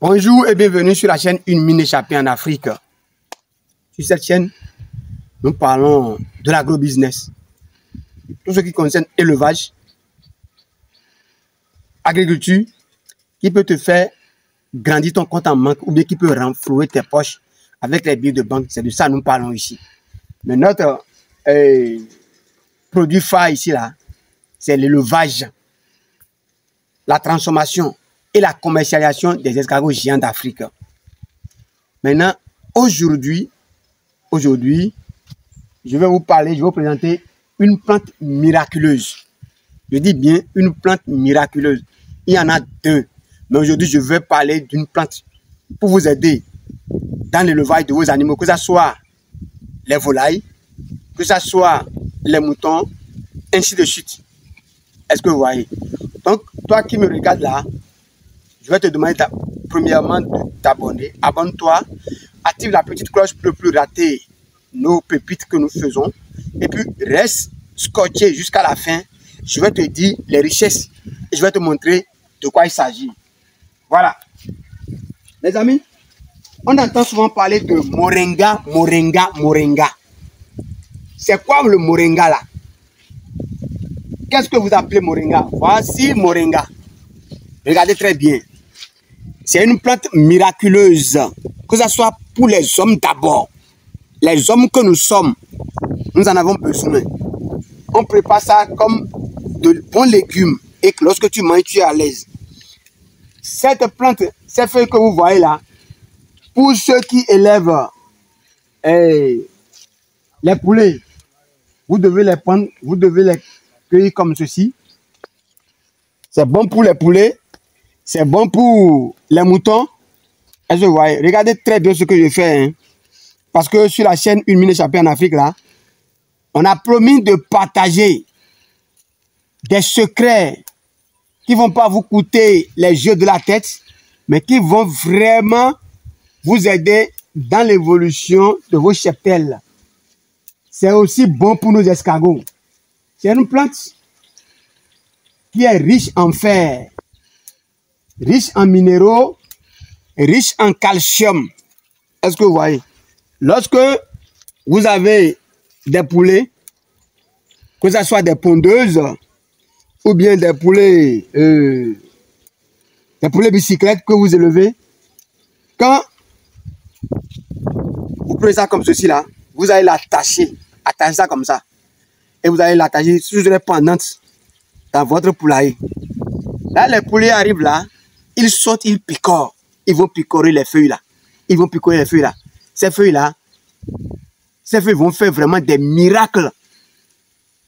Bonjour et bienvenue sur la chaîne Une mine échappée en Afrique. Sur cette chaîne, nous parlons de l'agrobusiness. Tout ce qui concerne élevage, agriculture, qui peut te faire grandir ton compte en banque ou bien qui peut renflouer tes poches avec les billets de banque. C'est de ça que nous parlons ici. Mais notre produit phare ici, là, c'est l'élevage, la transformation et la commercialisation des escargots géants d'Afrique. Maintenant, aujourd'hui, je vais vous présenter une plante miraculeuse. Je dis bien une plante miraculeuse. Il y en a deux. Mais aujourd'hui, je vais parler d'une plante pour vous aider dans l'élevage de vos animaux, que ce soit les volailles, que ce soit les moutons, ainsi de suite. Est-ce que vous voyez? Donc, toi qui me regardes là, je vais te demander premièrement de t'abonner. Abonne-toi, active la petite cloche pour ne plus rater nos pépites que nous faisons. Et puis, reste scotché jusqu'à la fin. Je vais te dire les richesses et je vais te montrer de quoi il s'agit. Voilà. Les amis, on entend souvent parler de moringa, moringa. C'est quoi le moringa là? Qu'est-ce que vous appelez moringa? Voici moringa. Regardez très bien. C'est une plante miraculeuse. Que ce soit pour les hommes d'abord. Les hommes que nous sommes, nous en avons besoin. On prépare ça comme de bons légumes. Et que lorsque tu manges, tu es à l'aise. Cette plante, ces feuilles que vous voyez là, pour ceux qui élèvent les poulets, vous devez les prendre, vous devez les cueillir comme ceci. C'est bon pour les poulets, c'est bon pour les moutons. Est-ce que vous voyez? Regardez très bien ce que je fais. Hein? Parce que sur la chaîne Une mine échappée en Afrique, là, on a promis de partager des secrets qui ne vont pas vous coûter les yeux de la tête, mais qui vont vraiment vous aider dans l'évolution de vos cheptels. C'est aussi bon pour nos escargots. C'est une plante qui est riche en fer, riche en minéraux, riche en calcium. Est-ce que vous voyez? Lorsque vous avez des poulets, que ce soit des pondeuses ou bien des poulets bicyclettes que vous élevez, quand vous prenez ça comme ceci là, vous allez l'attacher, attacher ça comme ça. Et vous allez l'attacher sur les pendantes dans votre poulailler. Là, les poulets arrivent là, ils sautent, ils picorent. Ils vont picorer les feuilles là. Ils vont picorer les feuilles là. Ces feuilles là, ces feuilles vont faire vraiment des miracles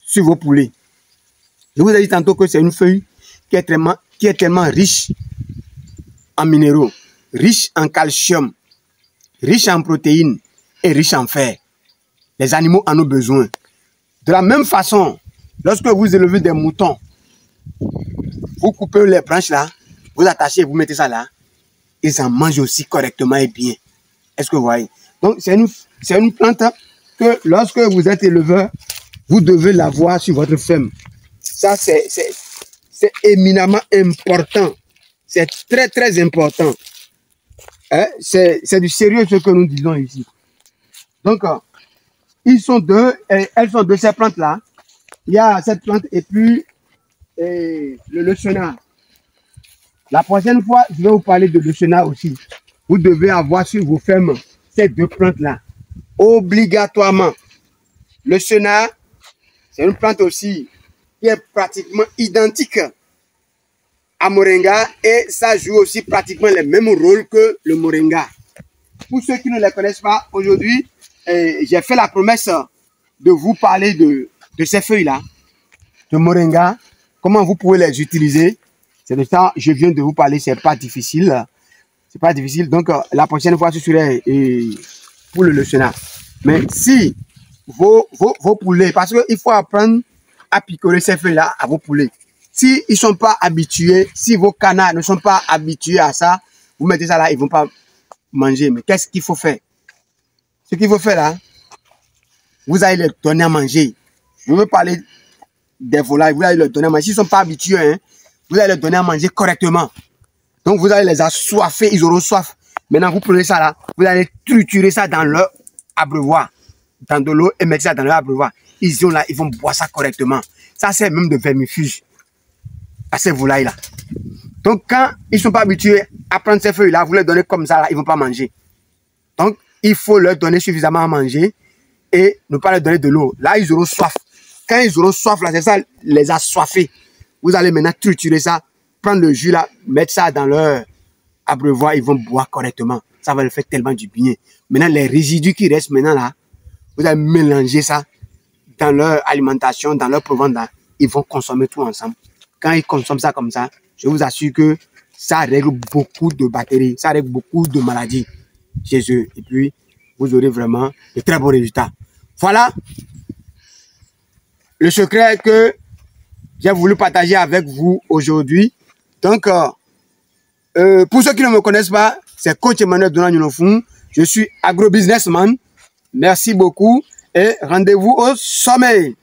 sur vos poulets. Je vous ai dit tantôt que c'est une feuille qui est tellement riche en minéraux, riche en calcium, riche en protéines et riche en fer. Les animaux en ont besoin. De la même façon, lorsque vous élevez des moutons, vous coupez les branches là, vous attachez, vous mettez ça là, ils en mangent aussi correctement et bien. Est-ce que vous voyez? Donc, c'est une plante que lorsque vous êtes éleveur, vous devez l'avoir sur votre ferme. Ça, c'est éminemment important. C'est très, très important. Hein? C'est du sérieux ce que nous disons ici. Donc, elles sont deux, ces plantes-là. Il y a cette plante et puis le chenard. La prochaine fois, je vais vous parler de le chenard aussi. Vous devez avoir sur vos fermes ces deux plantes-là. Obligatoirement. Le chenard, c'est une plante aussi qui est pratiquement identique à moringa et ça joue aussi pratiquement les mêmes rôles que le moringa. Pour ceux qui ne les connaissent pas, aujourd'hui, j'ai fait la promesse de vous parler de ces feuilles-là, de moringa, comment vous pouvez les utiliser. C'est de ça que je viens de vous parler, c'est pas difficile. C'est pas difficile. Donc, la prochaine fois, ce serait pour le chenard. Mais si vos poulets, parce qu'il faut apprendre à picorer ces feuilles-là à vos poulets. S'ils ne sont pas habitués, si vos canards ne sont pas habitués à ça, vous mettez ça là, ils ne vont pas manger. Mais qu'est-ce qu'il faut faire? Ce qu'il faut faire là, vous allez leur donner à manger. Je veux parler des volailles, vous allez leur donner à manger. S'ils ne sont pas habitués, hein, vous allez leur donner à manger correctement. Donc vous allez les assoiffer, ils auront soif. Maintenant vous prenez ça là, vous allez triturer ça dans leur abreuvoir, dans de l'eau et mettre ça dans leur abreuvoir. Ils sont là, ils vont boire ça correctement. Ça c'est même de vermifuge à ces volailles là. Donc quand ils ne sont pas habitués à prendre ces feuilles là, vous les donnez comme ça là, ils ne vont pas manger. Donc il faut leur donner suffisamment à manger et ne pas leur donner de l'eau. Là ils auront soif. Quand ils auront soif là, c'est ça les assoiffer. Vous allez maintenant triturer ça, prendre le jus là, mettre ça dans leur abreuvoir, ils vont boire correctement. Ça va leur faire tellement du bien. Maintenant, les résidus qui restent maintenant là, vous allez mélanger ça dans leur alimentation, dans leur provende là, ils vont consommer tout ensemble. Quand ils consomment ça comme ça, je vous assure que ça règle beaucoup de bactéries, ça règle beaucoup de maladies chez eux. Et puis, vous aurez vraiment de très bons résultats. Voilà le secret que j'ai voulu partager avec vous aujourd'hui. Donc, pour ceux qui ne me connaissent pas, c'est Coach Emmanuel Donald-Nilofun. Je suis agrobusinessman. Merci beaucoup et rendez-vous au sommet.